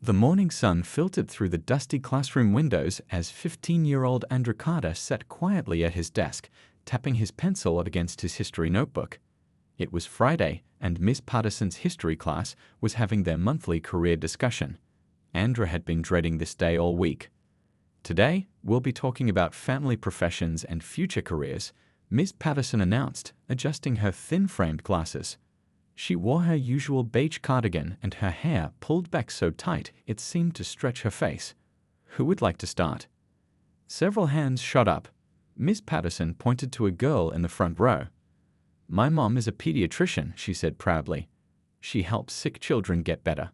The morning sun filtered through the dusty classroom windows as 15-year-old Andrew Carter sat quietly at his desk, tapping his pencil against his history notebook. It was Friday, and Miss Patterson's history class was having their monthly career discussion. Andrew had been dreading this day all week. Today, we'll be talking about family professions and future careers, Miss Patterson announced, adjusting her thin-framed glasses. She wore her usual beige cardigan and her hair pulled back so tight it seemed to stretch her face. Who would like to start? Several hands shot up. Miss Patterson pointed to a girl in the front row. "My mom is a pediatrician," she said proudly. "She helps sick children get better."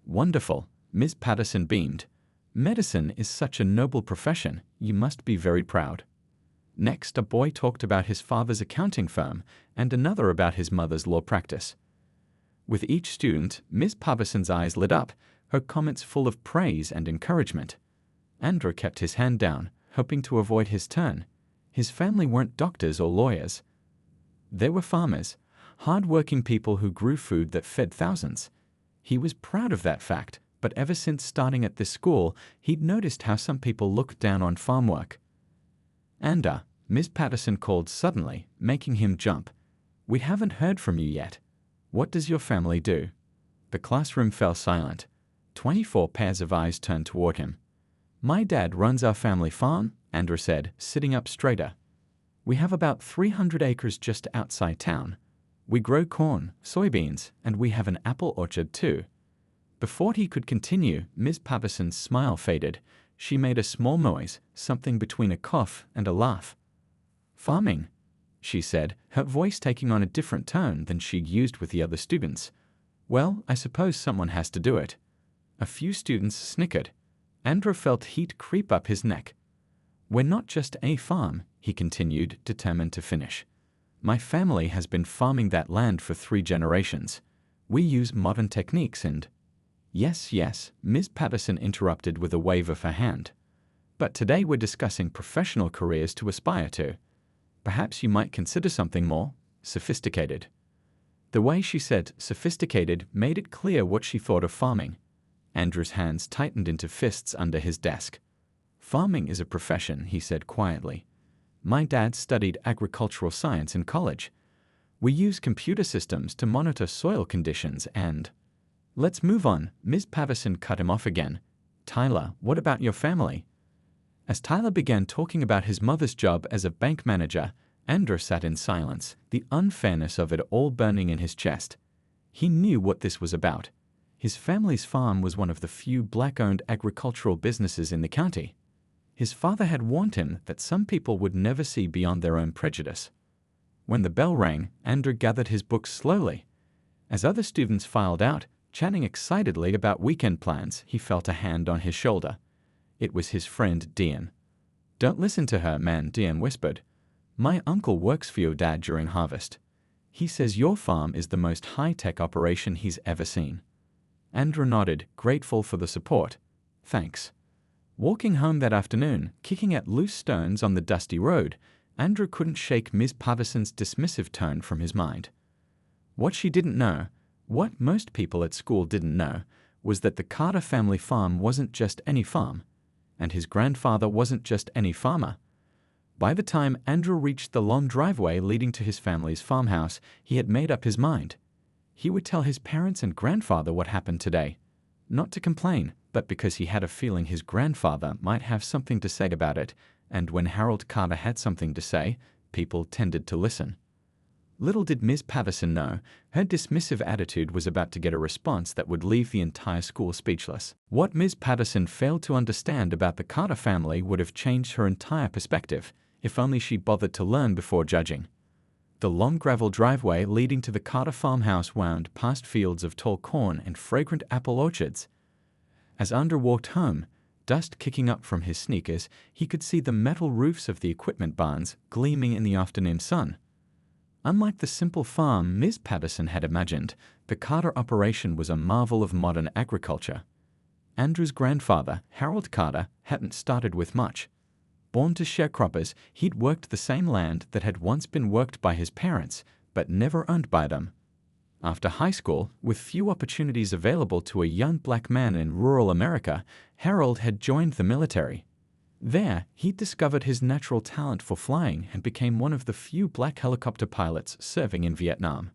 "Wonderful," Miss Patterson beamed. "Medicine is such a noble profession, you must be very proud." Next, a boy talked about his father's accounting firm and another about his mother's law practice. With each student, Miss Patterson's eyes lit up, her comments full of praise and encouragement. Andrew kept his hand down, hoping to avoid his turn. His family weren't doctors or lawyers. They were farmers, hard-working people who grew food that fed thousands. He was proud of that fact, but ever since starting at this school, he'd noticed how some people looked down on farm work. "Andrew," Miss Patterson called suddenly, making him jump. "We haven't heard from you yet. What does your family do?" The classroom fell silent. 24 pairs of eyes turned toward him. "My dad runs our family farm," Andrew said, sitting up straighter. "We have about 300 acres just outside town. We grow corn, soybeans, and we have an apple orchard too." Before he could continue, Miss Patterson's smile faded. She made a small noise, something between a cough and a laugh. "Farming," she said, her voice taking on a different tone than she'd used with the other students. "Well, I suppose someone has to do it." A few students snickered. Andrew felt heat creep up his neck. "We're not just a farm," he continued, determined to finish. "My family has been farming that land for 3 generations. We use modern techniques and—" Yes, Miss Patterson interrupted with a wave of her hand. "But today we're discussing professional careers to aspire to. Perhaps you might consider something more sophisticated." The way she said sophisticated made it clear what she thought of farming. Andrew's hands tightened into fists under his desk. "Farming is a profession," he said quietly. "My dad studied agricultural science in college. We use computer systems to monitor soil conditions and—" "Let's move on," Miss Patterson cut him off again. "Tyler, what about your family?" As Tyler began talking about his mother's job as a bank manager, Andrew sat in silence, the unfairness of it all burning in his chest. He knew what this was about. His family's farm was one of the few black-owned agricultural businesses in the county. His father had warned him that some people would never see beyond their own prejudice. When the bell rang, Andrew gathered his books slowly. As other students filed out, chatting excitedly about weekend plans, he felt a hand on his shoulder. It was his friend Dean. "Don't listen to her, man," Dean whispered. "My uncle works for your dad during harvest. He says your farm is the most high-tech operation he's ever seen." Andrew nodded, grateful for the support. "Thanks." Walking home that afternoon, kicking at loose stones on the dusty road, Andrew couldn't shake Miss Patterson's dismissive tone from his mind. What she didn't know, what most people at school didn't know, was that the Carter family farm wasn't just any farm, and his grandfather wasn't just any farmer. By the time Andrew reached the long driveway leading to his family's farmhouse, he had made up his mind. He would tell his parents and grandfather what happened today. Not to complain, but because he had a feeling his grandfather might have something to say about it, and when Harold Carter had something to say, people tended to listen. Little did Miss Patterson know, her dismissive attitude was about to get a response that would leave the entire school speechless. What Miss Patterson failed to understand about the Carter family would have changed her entire perspective, if only she bothered to learn before judging. The long gravel driveway leading to the Carter farmhouse wound past fields of tall corn and fragrant apple orchards. As Andrew walked home, dust kicking up from his sneakers, he could see the metal roofs of the equipment barns gleaming in the afternoon sun. Unlike the simple farm Miss Patterson had imagined, the Carter operation was a marvel of modern agriculture. Andrew's grandfather, Harold Carter, hadn't started with much. Born to sharecroppers, he'd worked the same land that had once been worked by his parents, but never owned by them. After high school, with few opportunities available to a young black man in rural America, Harold had joined the military. There, he discovered his natural talent for flying and became one of the few black helicopter pilots serving in Vietnam.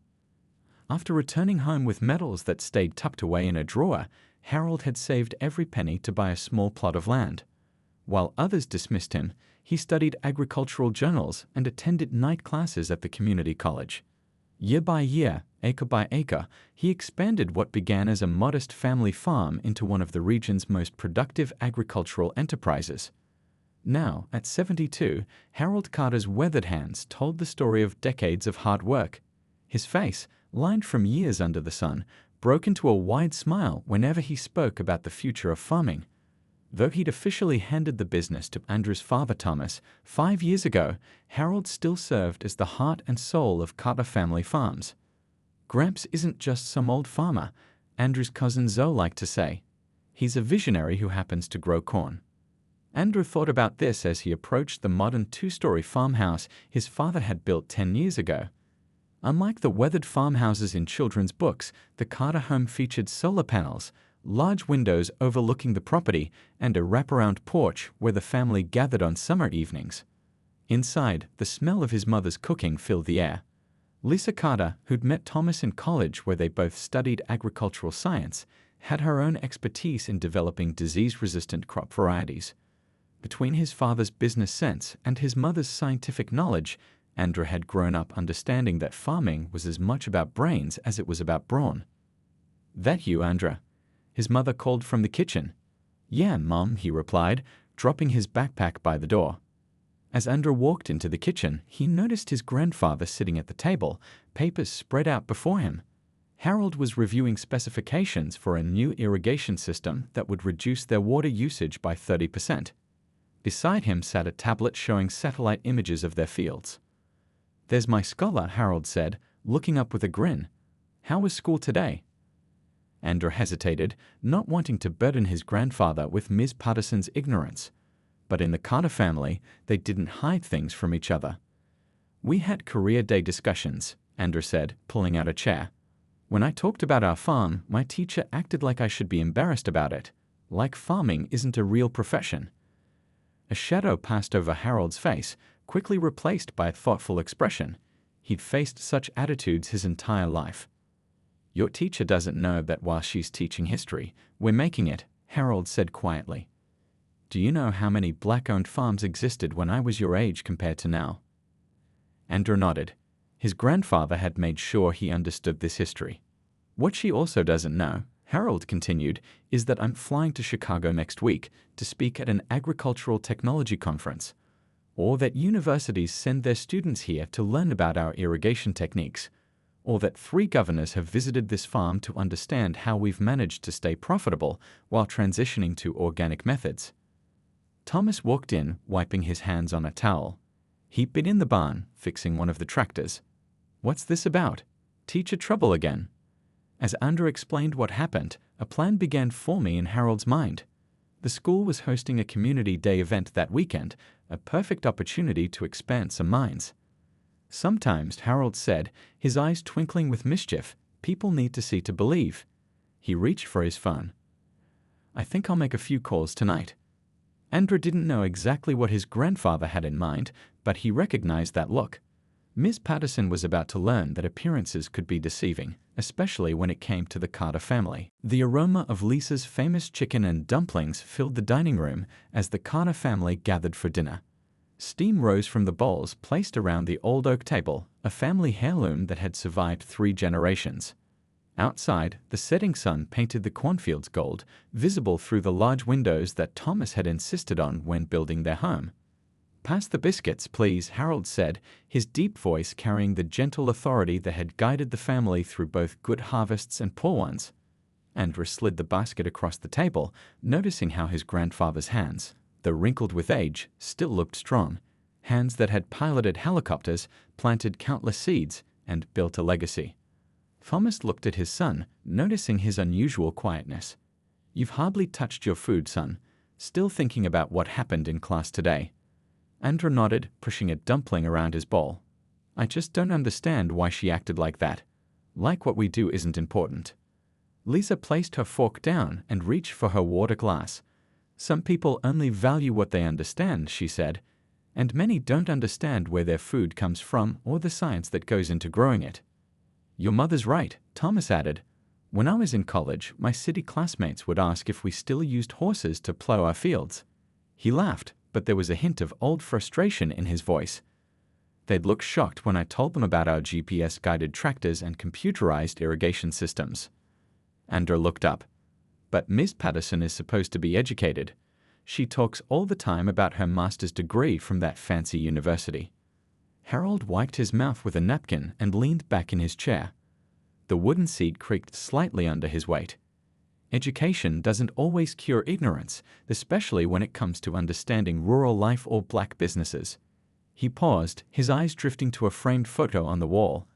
After returning home with medals that stayed tucked away in a drawer, Harold had saved every penny to buy a small plot of land. While others dismissed him, he studied agricultural journals and attended night classes at the community college. Year by year, acre by acre, he expanded what began as a modest family farm into one of the region's most productive agricultural enterprises. Now, at 72, Harold Carter's weathered hands told the story of decades of hard work. His face, lined from years under the sun, broke into a wide smile whenever he spoke about the future of farming. Though he'd officially handed the business to Andrew's father Thomas 5 years ago, Harold still served as the heart and soul of Carter Family Farms. Gramps isn't just some old farmer, Andrew's cousin Zoe liked to say. He's a visionary who happens to grow corn. Andrew thought about this as he approached the modern 2-story farmhouse his father had built 10 years ago. Unlike the weathered farmhouses in children's books, the Carter home featured solar panels, large windows overlooking the property, and a wraparound porch where the family gathered on summer evenings. Inside, the smell of his mother's cooking filled the air. Lisa Carter, who'd met Thomas in college where they both studied agricultural science, had her own expertise in developing disease-resistant crop varieties. Between his father's business sense and his mother's scientific knowledge, Andrew had grown up understanding that farming was as much about brains as it was about brawn. "That you, Andrew?" his mother called from the kitchen. "Yeah, Mom," he replied, dropping his backpack by the door. As Andrew walked into the kitchen, he noticed his grandfather sitting at the table, papers spread out before him. Harold was reviewing specifications for a new irrigation system that would reduce their water usage by 30%. Beside him sat a tablet showing satellite images of their fields. "There's my scholar," Harold said, looking up with a grin. "How was school today?" Andrew hesitated, not wanting to burden his grandfather with Ms. Patterson's ignorance. But in the Carter family, they didn't hide things from each other. "We had career day discussions," Andrew said, pulling out a chair. "When I talked about our farm, my teacher acted like I should be embarrassed about it, like farming isn't a real profession." A shadow passed over Harold's face, quickly replaced by a thoughtful expression. He'd faced such attitudes his entire life. "Your teacher doesn't know that while she's teaching history, we're making it," Harold said quietly. "Do you know how many black-owned farms existed when I was your age compared to now?" Andrew nodded. His grandfather had made sure he understood this history. "What she also doesn't know," Harold continued, "is that I'm flying to Chicago next week to speak at an agricultural technology conference, or that universities send their students here to learn about our irrigation techniques, or that 3 governors have visited this farm to understand how we've managed to stay profitable while transitioning to organic methods." Thomas walked in, wiping his hands on a towel. He'd been in the barn, fixing one of the tractors. "What's this about? Teacher trouble again?" As Andrew explained what happened, a plan began forming in Harold's mind. The school was hosting a community day event that weekend, a perfect opportunity to expand some minds. "Sometimes," Harold said, his eyes twinkling with mischief, "people need to see to believe." He reached for his phone. "I think I'll make a few calls tonight." Andrew didn't know exactly what his grandfather had in mind, but he recognized that look. Ms. Patterson was about to learn that appearances could be deceiving, especially when it came to the Carter family. The aroma of Lisa's famous chicken and dumplings filled the dining room as the Carter family gathered for dinner. Steam rose from the bowls placed around the old oak table, a family heirloom that had survived 3 generations. Outside, the setting sun painted the cornfields gold, visible through the large windows that Thomas had insisted on when building their home. "Pass the biscuits, please," Harold said, his deep voice carrying the gentle authority that had guided the family through both good harvests and poor ones. Andrew slid the basket across the table, noticing how his grandfather's hands, though wrinkled with age, still looked strong. Hands that had piloted helicopters, planted countless seeds, and built a legacy. Thomas looked at his son, noticing his unusual quietness. "You've hardly touched your food, son. Still thinking about what happened in class today." Andrew nodded, pushing a dumpling around his bowl. "I just don't understand why she acted like that. Like what we do isn't important. Lisa placed her fork down and reached for her water glass. Some people only value what they understand, she said, and many don't understand where their food comes from or the science that goes into growing it. Your mother's right, Thomas added. When I was in college, my city classmates would ask if we still used horses to plow our fields. He laughed, but there was a hint of old frustration in his voice. They'd look shocked when I told them about our GPS-guided tractors and computerized irrigation systems. Andrew looked up. But Ms. Patterson is supposed to be educated. She talks all the time about her master's degree from that fancy university. Harold wiped his mouth with a napkin and leaned back in his chair. The wooden seat creaked slightly under his weight. Education doesn't always cure ignorance, especially when it comes to understanding rural life or black businesses. He paused, his eyes drifting to a framed photo on the wall,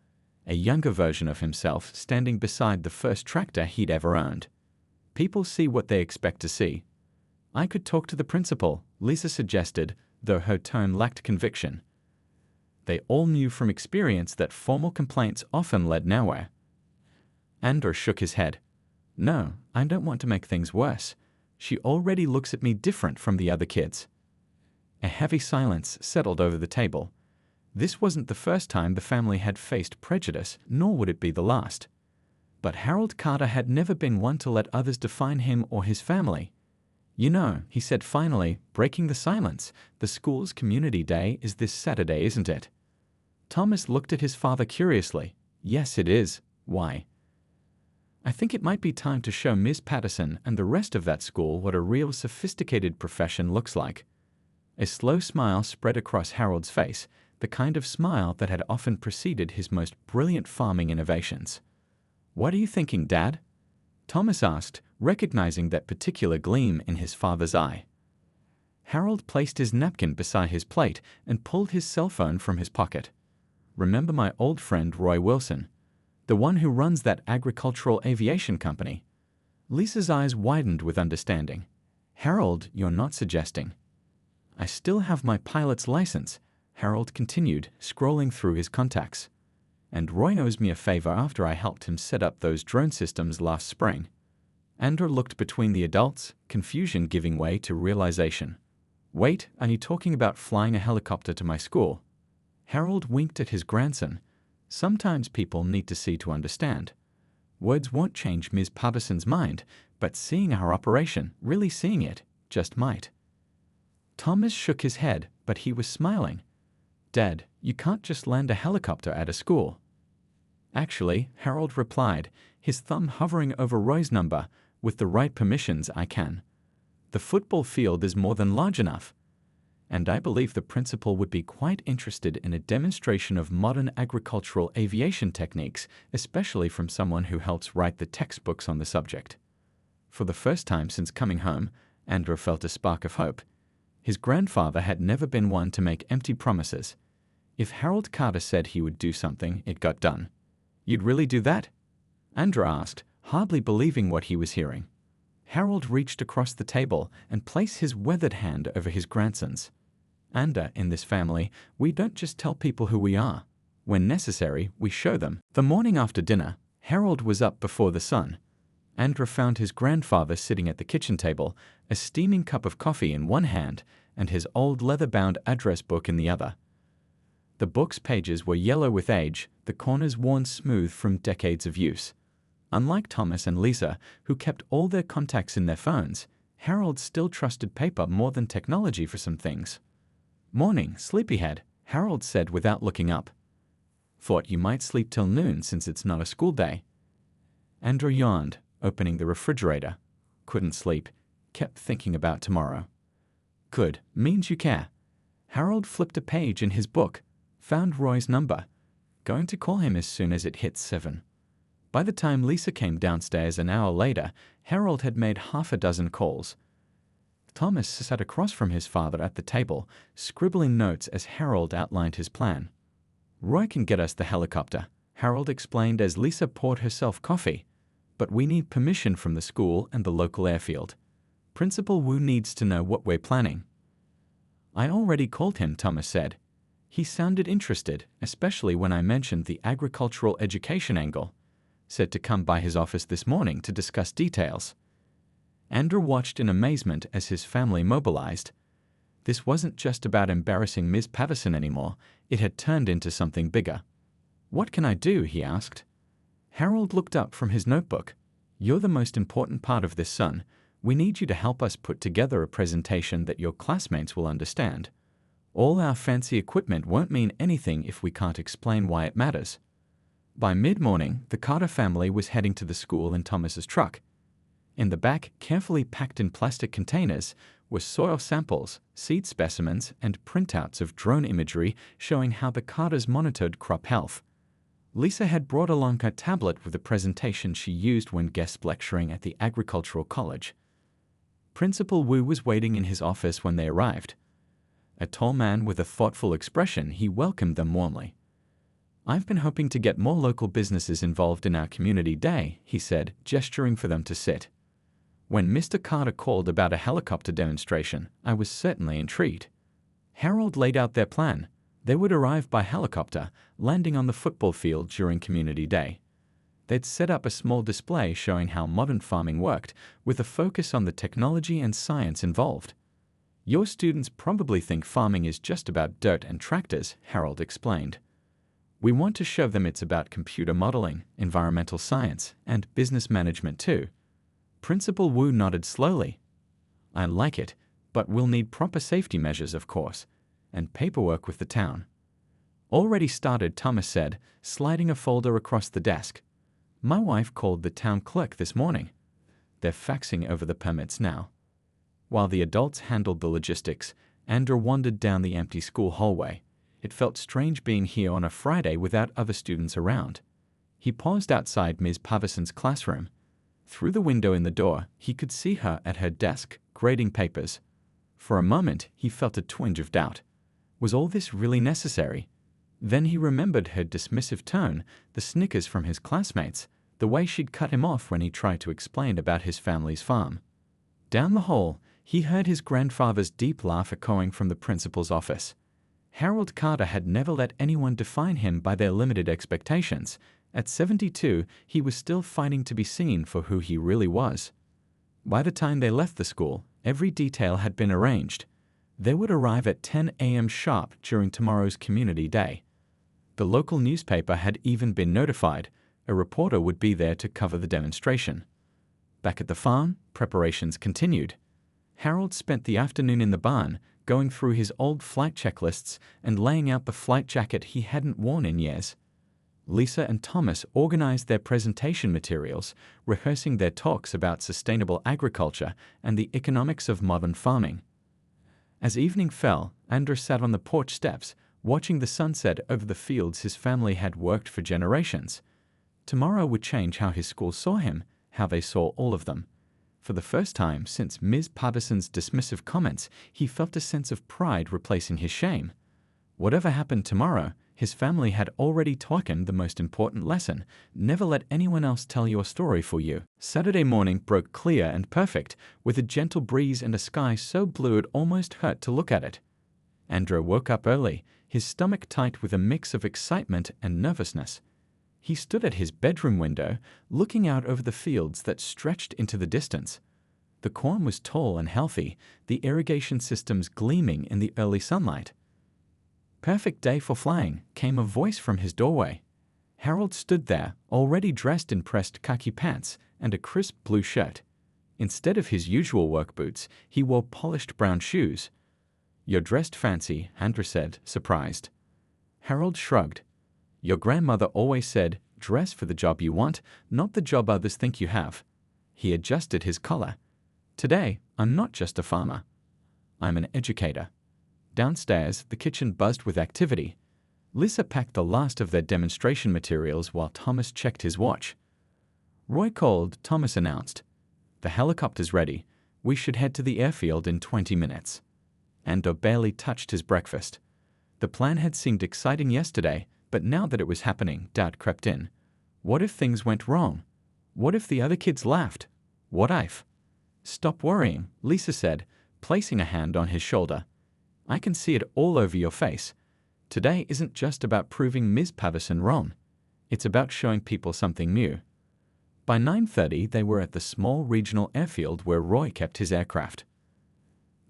a younger version of himself standing beside the first tractor he'd ever owned. People see what they expect to see. I could talk to the principal, Lisa suggested, though her tone lacked conviction. They all knew from experience that formal complaints often led nowhere. Andrew shook his head. No, I don't want to make things worse. She already looks at me different from the other kids. A heavy silence settled over the table. This wasn't the first time the family had faced prejudice, nor would it be the last. But Harold Carter had never been one to let others define him or his family. You know, he said finally, breaking the silence, the school's community day is this Saturday, isn't it? Thomas looked at his father curiously. Yes, it is. Why? I think it might be time to show Ms. Patterson and the rest of that school what a real sophisticated profession looks like. A slow smile spread across Harold's face, the kind of smile that had often preceded his most brilliant farming innovations. What are you thinking, Dad? Thomas asked, recognizing that particular gleam in his father's eye. Harold placed his napkin beside his plate and pulled his cell phone from his pocket. Remember my old friend Roy Wilson, the one who runs that agricultural aviation company? Lisa's eyes widened with understanding. Harold, you're not suggesting. I still have my pilot's license, Harold continued, scrolling through his contacts. And Roy owes me a favor after I helped him set up those drone systems last spring. Andrew looked between the adults, confusion giving way to realization. Wait, are you talking about flying a helicopter to my school? Harold winked at his grandson. Sometimes people need to see to understand. Words won't change Ms. Patterson's mind, but seeing our operation, really seeing it, just might. Thomas shook his head, but he was smiling. Dad, you can't just land a helicopter at a school. Actually, Harold replied, his thumb hovering over Roy's number. With the right permissions, I can. The football field is more than large enough. And I believe the principal would be quite interested in a demonstration of modern agricultural aviation techniques, especially from someone who helps write the textbooks on the subject. For the first time since coming home, Andrew felt a spark of hope. His grandfather had never been one to make empty promises. If Harold Carter said he would do something, it got done. You'd really do that? Andrew asked, hardly believing what he was hearing. Harold reached across the table and placed his weathered hand over his grandson's. Andrew, in this family, we don't just tell people who we are. When necessary, we show them. The morning after dinner, Harold was up before the sun. Andrew found his grandfather sitting at the kitchen table, a steaming cup of coffee in one hand and his old leather-bound address book in the other. The book's pages were yellow with age, the corners worn smooth from decades of use. Unlike Thomas and Lisa, who kept all their contacts in their phones, Harold still trusted paper more than technology for some things. Morning, sleepyhead, Harold said without looking up. Thought you might sleep till noon since it's not a school day. Andrew yawned, opening the refrigerator. Couldn't sleep. Kept thinking about tomorrow. Good, means you care. Harold flipped a page in his book, found Roy's number. Going to call him as soon as it hits 7. By the time Lisa came downstairs an hour later, Harold had made half a dozen calls. Thomas sat across from his father at the table, scribbling notes as Harold outlined his plan. Roy can get us the helicopter, Harold explained as Lisa poured herself coffee. But we need permission from the school and the local airfield. Principal Wu needs to know what we're planning. I already called him, Thomas said. He sounded interested, especially when I mentioned the agricultural education angle. said to come by his office this morning to discuss details. Andrew watched in amazement as his family mobilized. This wasn't just about embarrassing Ms. Patterson anymore, it had turned into something bigger. "What can I do?" he asked. Harold looked up from his notebook. "You're the most important part of this, son. We need you to help us put together a presentation that your classmates will understand. All our fancy equipment won't mean anything if we can't explain why it matters." By mid-morning, the Carter family was heading to the school in Thomas's truck. In the back, carefully packed in plastic containers, were soil samples, seed specimens, and printouts of drone imagery showing how the Carters monitored crop health. Lisa had brought along her tablet with a presentation she used when guest lecturing at the agricultural college. Principal Wu was waiting in his office when they arrived. A tall man with a thoughtful expression, he welcomed them warmly. "I've been hoping to get more local businesses involved in our community day," he said, gesturing for them to sit. "When Mr. Carter called about a helicopter demonstration, I was certainly intrigued." Harold laid out their plan. They would arrive by helicopter, landing on the football field during community day. They'd set up a small display showing how modern farming worked, with a focus on the technology and science involved. "Your students probably think farming is just about dirt and tractors," Harold explained. "We want to show them it's about computer modeling, environmental science, and business management too." Principal Wu nodded slowly. "I like it, but we'll need proper safety measures, of course, and paperwork with the town." "Already started," Thomas said, sliding a folder across the desk. "My wife called the town clerk this morning. They're faxing over the permits now." While the adults handled the logistics, Andrew wandered down the empty school hallway. It felt strange being here on a Friday without other students around. He paused outside Ms. Paverson's classroom. Through the window in the door, he could see her at her desk, grading papers. For a moment, he felt a twinge of doubt. Was all this really necessary? Then he remembered her dismissive tone, the snickers from his classmates, the way she'd cut him off when he tried to explain about his family's farm. Down the hall, he heard his grandfather's deep laugh echoing from the principal's office. Harold Carter had never let anyone define him by their limited expectations. At 72, he was still fighting to be seen for who he really was. By the time they left the school, every detail had been arranged. They would arrive at 10 a.m. sharp during tomorrow's community day. The local newspaper had even been notified. A reporter would be there to cover the demonstration. Back at the farm, preparations continued. Harold spent the afternoon in the barn, going through his old flight checklists and laying out the flight jacket he hadn't worn in years. Lisa and Thomas organized their presentation materials, rehearsing their talks about sustainable agriculture and the economics of modern farming. As evening fell, Andrew sat on the porch steps, watching the sunset over the fields his family had worked for generations. Tomorrow would change how his school saw him, how they saw all of them. For the first time since Ms. Paverson's dismissive comments, he felt a sense of pride replacing his shame. Whatever happened tomorrow, his family had already taken the most important lesson: never let anyone else tell your story for you. Saturday morning broke clear and perfect, with a gentle breeze and a sky so blue it almost hurt to look at it. Andrew woke up early, his stomach tight with a mix of excitement and nervousness. He stood at his bedroom window, looking out over the fields that stretched into the distance. The corn was tall and healthy, the irrigation systems gleaming in the early sunlight. "Perfect day for flying," came a voice from his doorway. Harold stood there, already dressed in pressed khaki pants and a crisp blue shirt. Instead of his usual work boots, he wore polished brown shoes. "You're dressed fancy," Andrew said, surprised. Harold shrugged. "Your grandmother always said, dress for the job you want, not the job others think you have." He adjusted his collar. "Today, I'm not just a farmer. I'm an educator." Downstairs, the kitchen buzzed with activity. Lisa packed the last of their demonstration materials while Thomas checked his watch. "Roy called," Thomas announced. "The helicopter's ready. We should head to the airfield in 20 minutes. Andrew barely touched his breakfast. The plan had seemed exciting yesterday, but now that it was happening, doubt crept in. What if things went wrong? What if the other kids laughed? What if? "Stop worrying," Lisa said, placing a hand on his shoulder. "I can see it all over your face. Today isn't just about proving Ms. Paverson wrong. It's about showing people something new. By 9:30, they were at the small regional airfield where Roy kept his aircraft.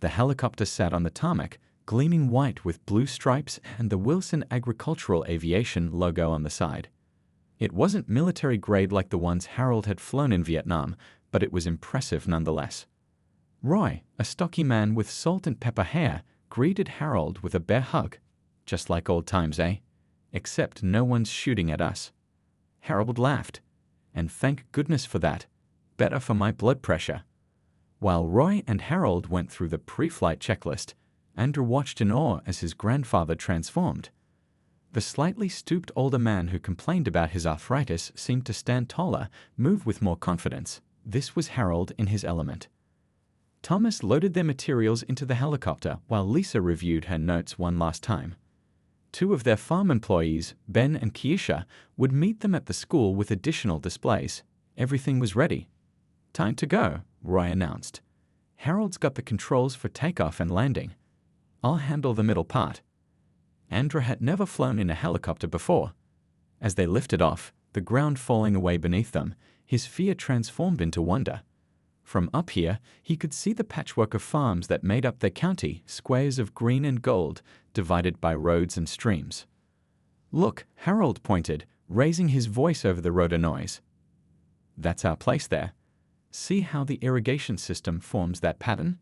The helicopter sat on the tarmac, gleaming white with blue stripes and the Wilson Agricultural Aviation logo on the side. It wasn't military-grade like the ones Harold had flown in Vietnam, but it was impressive nonetheless. Roy, a stocky man with salt and pepper hair, greeted Harold with a bear hug. Just like old times, eh? Except no one's shooting at us. Harold laughed. And thank goodness for that. Better for my blood pressure. While Roy and Harold went through the pre-flight checklist, Andrew watched in awe as his grandfather transformed. The slightly stooped older man who complained about his arthritis seemed to stand taller, move with more confidence. This was Harold in his element. Thomas loaded their materials into the helicopter while Lisa reviewed her notes one last time. 2 of their farm employees, Ben and Keisha, would meet them at the school with additional displays. Everything was ready. "Time to go," Roy announced. "Harold's got the controls for takeoff and landing. I'll handle the middle part." Andrew had never flown in a helicopter before. As they lifted off, the ground falling away beneath them, his fear transformed into wonder. From up here, he could see the patchwork of farms that made up their county, squares of green and gold, divided by roads and streams. "Look," Harold pointed, raising his voice over the rotor noise. "That's our place there. See how the irrigation system forms that pattern?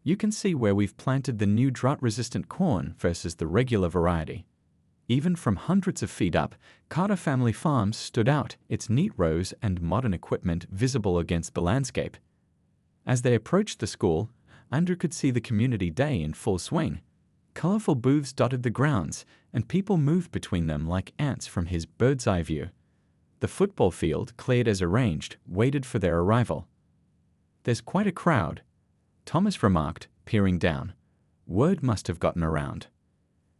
You can see where we've planted the new drought-resistant corn versus the regular variety." Even from hundreds of feet up, Carter Family Farms stood out, its neat rows and modern equipment visible against the landscape. As they approached the school, Andrew could see the community day in full swing. Colorful booths dotted the grounds, and people moved between them like ants from his bird's-eye view. The football field, cleared as arranged, waited for their arrival. "There's quite a crowd," Thomas remarked, peering down. Word must have gotten around.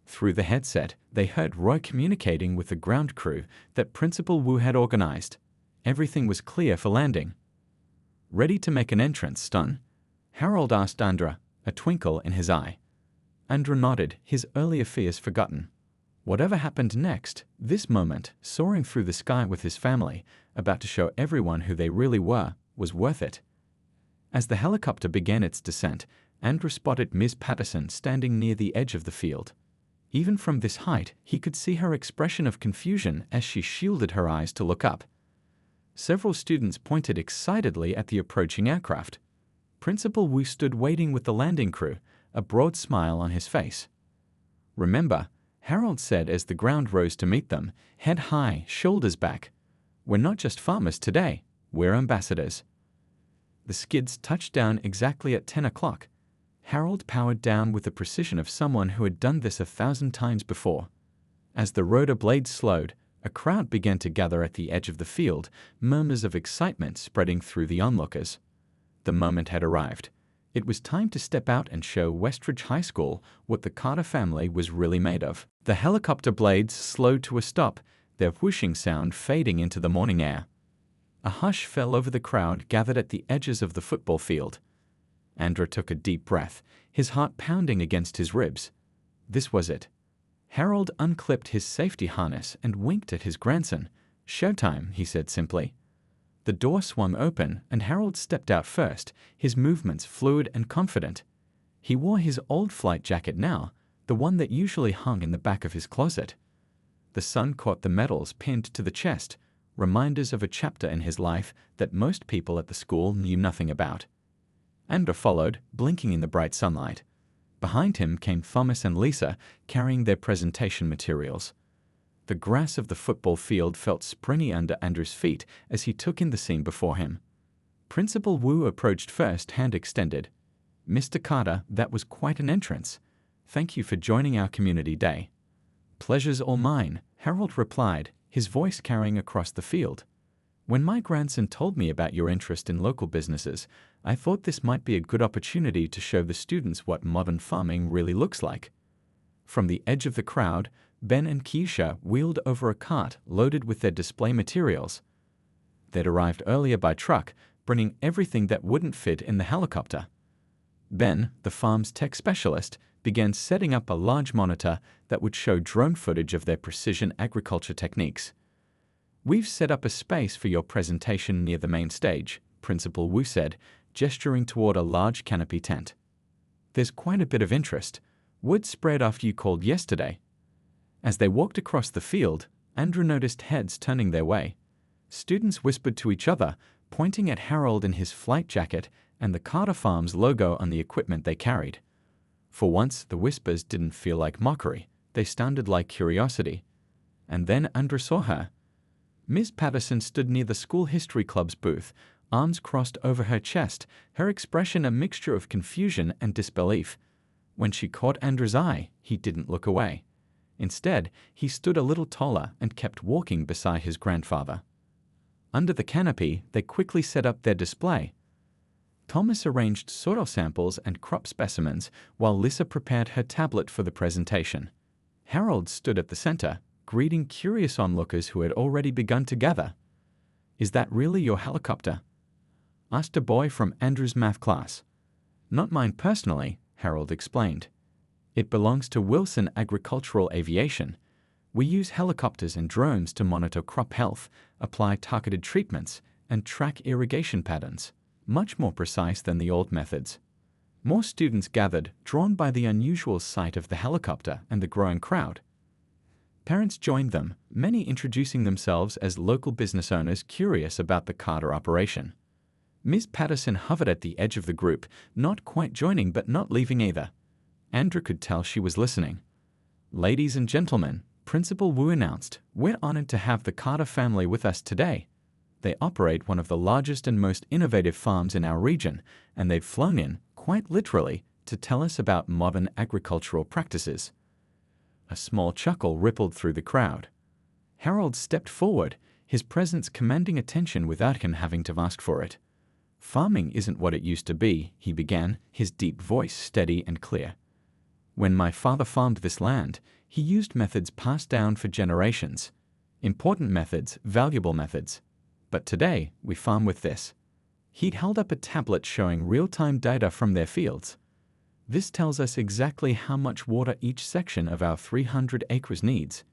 Through the headset, they heard Roy communicating with the ground crew that Principal Wu had organized. Everything was clear for landing. "Ready to make an entrance, Stun?" Harold asked Andra, a twinkle in his eye. Andra nodded, his earlier fears forgotten. Whatever happened next, this moment, soaring through the sky with his family, about to show everyone who they really were, was worth it. As the helicopter began its descent, Andrew spotted Ms. Patterson standing near the edge of the field. Even from this height, he could see her expression of confusion as she shielded her eyes to look up. Several students pointed excitedly at the approaching aircraft. Principal Wu stood waiting with the landing crew, a broad smile on his face. "Remember," Harold said as the ground rose to meet them, head high, shoulders back. "We're not just farmers today, we're ambassadors." The skids touched down exactly at 10 o'clock. Harold powered down with the precision of someone who had done this 1,000 times before. As the rotor blades slowed, a crowd began to gather at the edge of the field, murmurs of excitement spreading through the onlookers. The moment had arrived. It was time to step out and show Westridge High School what the Carter family was really made of. The helicopter blades slowed to a stop, their whooshing sound fading into the morning air. A hush fell over the crowd gathered at the edges of the football field. Andrew took a deep breath, his heart pounding against his ribs. This was it. Harold unclipped his safety harness and winked at his grandson. "Showtime," he said simply. The door swung open, and Harold stepped out first, his movements fluid and confident. He wore his old flight jacket now, the one that usually hung in the back of his closet. The sun caught the medals pinned to the chest, reminders of a chapter in his life that most people at the school knew nothing about. Andrew followed, blinking in the bright sunlight. Behind him came Thomas and Lisa, carrying their presentation materials. The grass of the football field felt springy under Andrew's feet as he took in the scene before him. Principal Wu approached first, hand extended. "Mr. Carter, that was quite an entrance. Thank you for joining our community day." "Pleasure's all mine," Harold replied, his voice carrying across the field. "When my grandson told me about your interest in local businesses, I thought this might be a good opportunity to show the students what modern farming really looks like." From the edge of the crowd, Ben and Keisha wheeled over a cart loaded with their display materials. They'd arrived earlier by truck, bringing everything that wouldn't fit in the helicopter. Ben, the farm's tech specialist, began setting up a large monitor that would show drone footage of their precision agriculture techniques. "We've set up a space for your presentation near the main stage," Principal Wu said, gesturing toward a large canopy tent. "There's quite a bit of interest. Word spread after you called yesterday." As they walked across the field, Andrew noticed heads turning their way. Students whispered to each other, pointing at Harold in his flight jacket and the Carter Farms logo on the equipment they carried. For once, the whispers didn't feel like mockery. They sounded like curiosity. And then Andrew saw her. Ms. Patterson stood near the school history club's booth, arms crossed over her chest, her expression a mixture of confusion and disbelief. When she caught Andrew's eye, he didn't look away. Instead, he stood a little taller and kept walking beside his grandfather. Under the canopy, they quickly set up their display. Thomas arranged soil samples and crop specimens while Lisa prepared her tablet for the presentation. Harold stood at the center, greeting curious onlookers who had already begun to gather. "Is that really your helicopter?" asked a boy from Andrew's math class. "Not mine personally," Harold explained. "It belongs to Wilson Agricultural Aviation. We use helicopters and drones to monitor crop health, apply targeted treatments, and track irrigation patterns, much more precise than the old methods." More students gathered, drawn by the unusual sight of the helicopter and the growing crowd. Parents joined them, many introducing themselves as local business owners curious about the Carter operation. Ms. Patterson hovered at the edge of the group, not quite joining but not leaving either. Andrew could tell she was listening. "Ladies and gentlemen," Principal Wu announced, "we're honored to have the Carter family with us today. They operate one of the largest and most innovative farms in our region, and they've flown in, quite literally, to tell us about modern agricultural practices." A small chuckle rippled through the crowd. Harold stepped forward, his presence commanding attention without him having to ask for it. "Farming isn't what it used to be," he began, his deep voice steady and clear. "When my father farmed this land, he used methods passed down for generations. Important methods, valuable methods. But today, we farm with this." He'd held up a tablet showing real-time data from their fields. "This tells us exactly how much water each section of our 300 acres needs.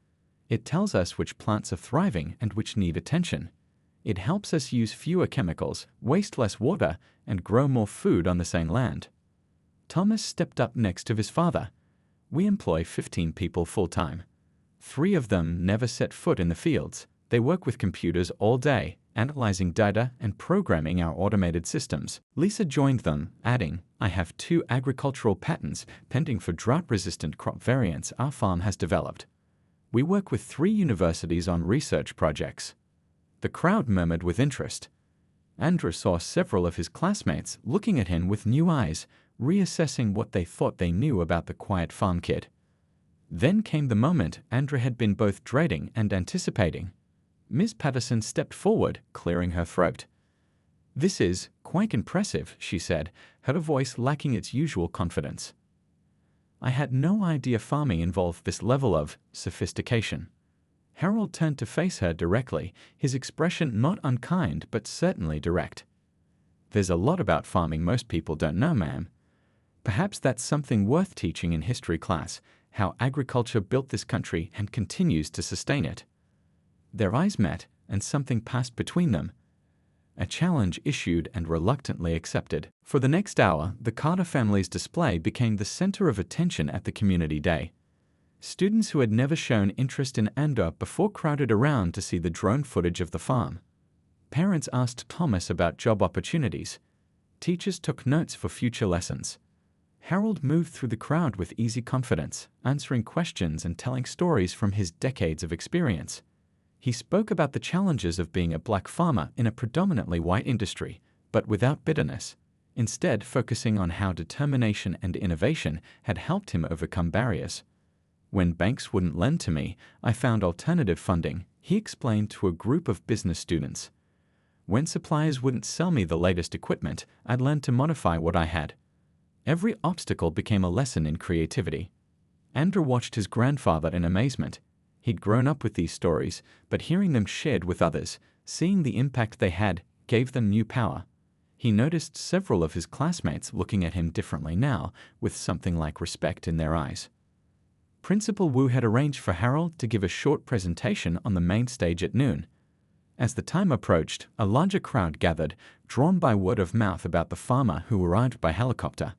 It tells us which plants are thriving and which need attention. It helps us use fewer chemicals, waste less water, and grow more food on the same land." Thomas stepped up next to his father. "We employ 15 people full-time. 3 of them never set foot in the fields. They work with computers all day, analyzing data and programming our automated systems." Lisa joined them, adding, "I have 2 agricultural patents pending for drought-resistant crop variants our farm has developed. We work with 3 universities on research projects." The crowd murmured with interest. Andrew saw several of his classmates looking at him with new eyes, reassessing what they thought they knew about the quiet farm kid. Then came the moment Andrew had been both dreading and anticipating. Ms. Patterson stepped forward, clearing her throat. "This is quite impressive," she said, her voice lacking its usual confidence. "I had no idea farming involved this level of sophistication." Harold turned to face her directly, his expression not unkind but certainly direct. "There's a lot about farming most people don't know, ma'am. Perhaps that's something worth teaching in history class, how agriculture built this country and continues to sustain it." Their eyes met, and something passed between them. A challenge issued and reluctantly accepted. For the next hour, the Carter family's display became the center of attention at the community day. Students who had never shown interest in Andor before crowded around to see the drone footage of the farm. Parents asked Thomas about job opportunities. Teachers took notes for future lessons. Harold moved through the crowd with easy confidence, answering questions and telling stories from his decades of experience. He spoke about the challenges of being a black farmer in a predominantly white industry, but without bitterness, instead focusing on how determination and innovation had helped him overcome barriers. "When banks wouldn't lend to me, I found alternative funding," he explained to a group of business students. "When suppliers wouldn't sell me the latest equipment, I'd learn to modify what I had." Every obstacle became a lesson in creativity. Andrew watched his grandfather in amazement. He'd grown up with these stories, but hearing them shared with others, seeing the impact they had, gave them new power. He noticed several of his classmates looking at him differently now, with something like respect in their eyes. Principal Wu had arranged for Harold to give a short presentation on the main stage at noon. As the time approached, a larger crowd gathered, drawn by word of mouth about the farmer who arrived by helicopter.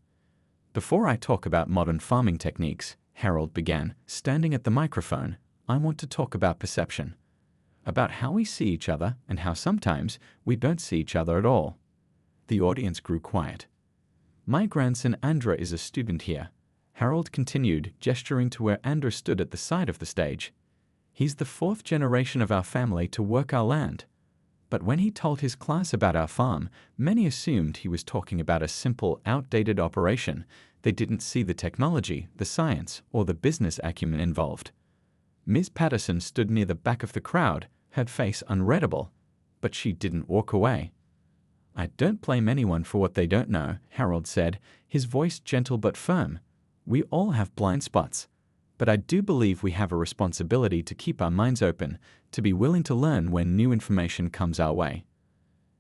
"Before I talk about modern farming techniques," Harold began, standing at the microphone, "I want to talk about perception. About how we see each other and how sometimes we don't see each other at all." The audience grew quiet. "My grandson Andra is a student here," Harold continued, gesturing to where Andra stood at the side of the stage. "He's the fourth generation of our family to work our land." But when he told his class about our farm, many assumed he was talking about a simple, outdated operation. They didn't see the technology, the science, or the business acumen involved. Ms. Patterson stood near the back of the crowd, her face unreadable, but she didn't walk away. "I don't blame anyone for what they don't know," Harold said, his voice gentle but firm. "We all have blind spots. But I do believe we have a responsibility to keep our minds open, to be willing to learn when new information comes our way."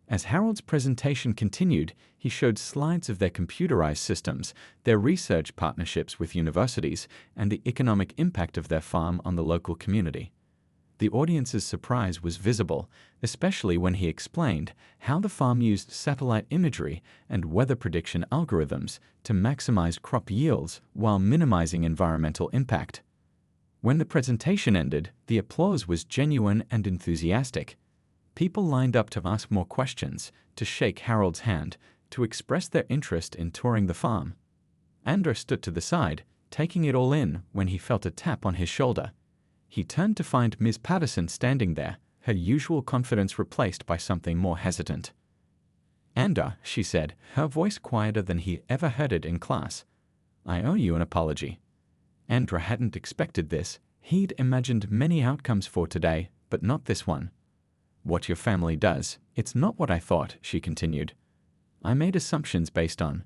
As Harold's presentation continued, he showed slides of their computerized systems, their research partnerships with universities, and the economic impact of their farm on the local community. The audience's surprise was visible, especially when he explained how the farm used satellite imagery and weather prediction algorithms to maximize crop yields while minimizing environmental impact. When the presentation ended, the applause was genuine and enthusiastic. People lined up to ask more questions, to shake Harold's hand, to express their interest in touring the farm. Andra stood to the side, taking it all in when he felt a tap on his shoulder. He turned to find Ms. Patterson standing there, her usual confidence replaced by something more hesitant. "Andra," she said, her voice quieter than he ever heard it in class, "I owe you an apology." Andra hadn't expected this. He'd imagined many outcomes for today, but not this one. "What your family does, it's not what I thought," she continued. "I made assumptions based on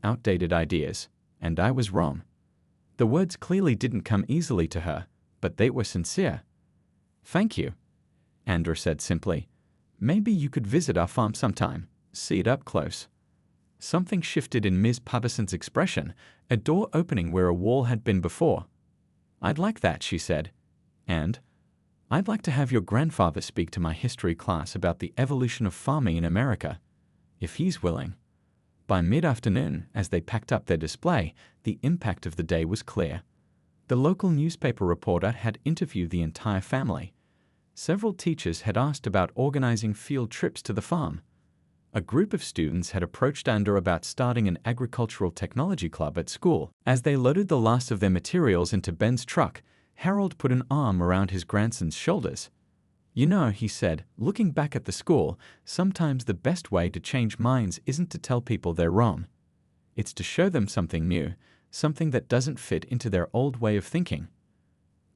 outdated ideas, and I was wrong." The words clearly didn't come easily to her, but they were sincere. "Thank you," Andra said simply. "Maybe you could visit our farm sometime, see it up close." Something shifted in Ms. Patterson's expression, a door opening where a wall had been before. "I'd like that," she said. "And I'd like to have your grandfather speak to my history class about the evolution of farming in America, if he's willing." By mid-afternoon, as they packed up their display, the impact of the day was clear. The local newspaper reporter had interviewed the entire family. Several teachers had asked about organizing field trips to the farm. A group of students had approached Andra about starting an agricultural technology club at school. As they loaded the last of their materials into Ben's truck, Harold put an arm around his grandson's shoulders. "You know," he said, looking back at the school, "sometimes the best way to change minds isn't to tell people they're wrong. It's to show them something new, something that doesn't fit into their old way of thinking."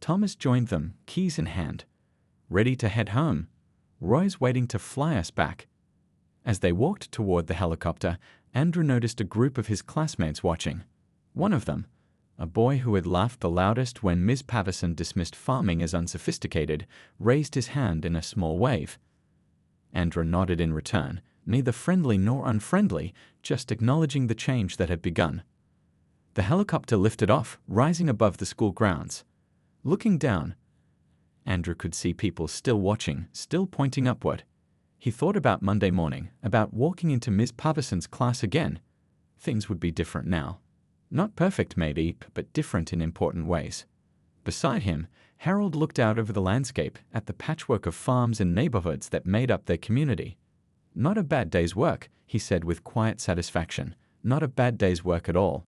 Thomas joined them, keys in hand. "Ready to head home? Roy's waiting to fly us back." As they walked toward the helicopter, Andrew noticed a group of his classmates watching. One of them, a boy who had laughed the loudest when Ms. Patterson dismissed farming as unsophisticated, raised his hand in a small wave. Andrew nodded in return, neither friendly nor unfriendly, just acknowledging the change that had begun. The helicopter lifted off, rising above the school grounds. Looking down, Andrew could see people still watching, still pointing upward. He thought about Monday morning, about walking into Ms. Patterson's class again. Things would be different now. Not perfect, maybe, but different in important ways. Beside him, Harold looked out over the landscape at the patchwork of farms and neighborhoods that made up their community. "Not a bad day's work," he said with quiet satisfaction. "Not a bad day's work at all."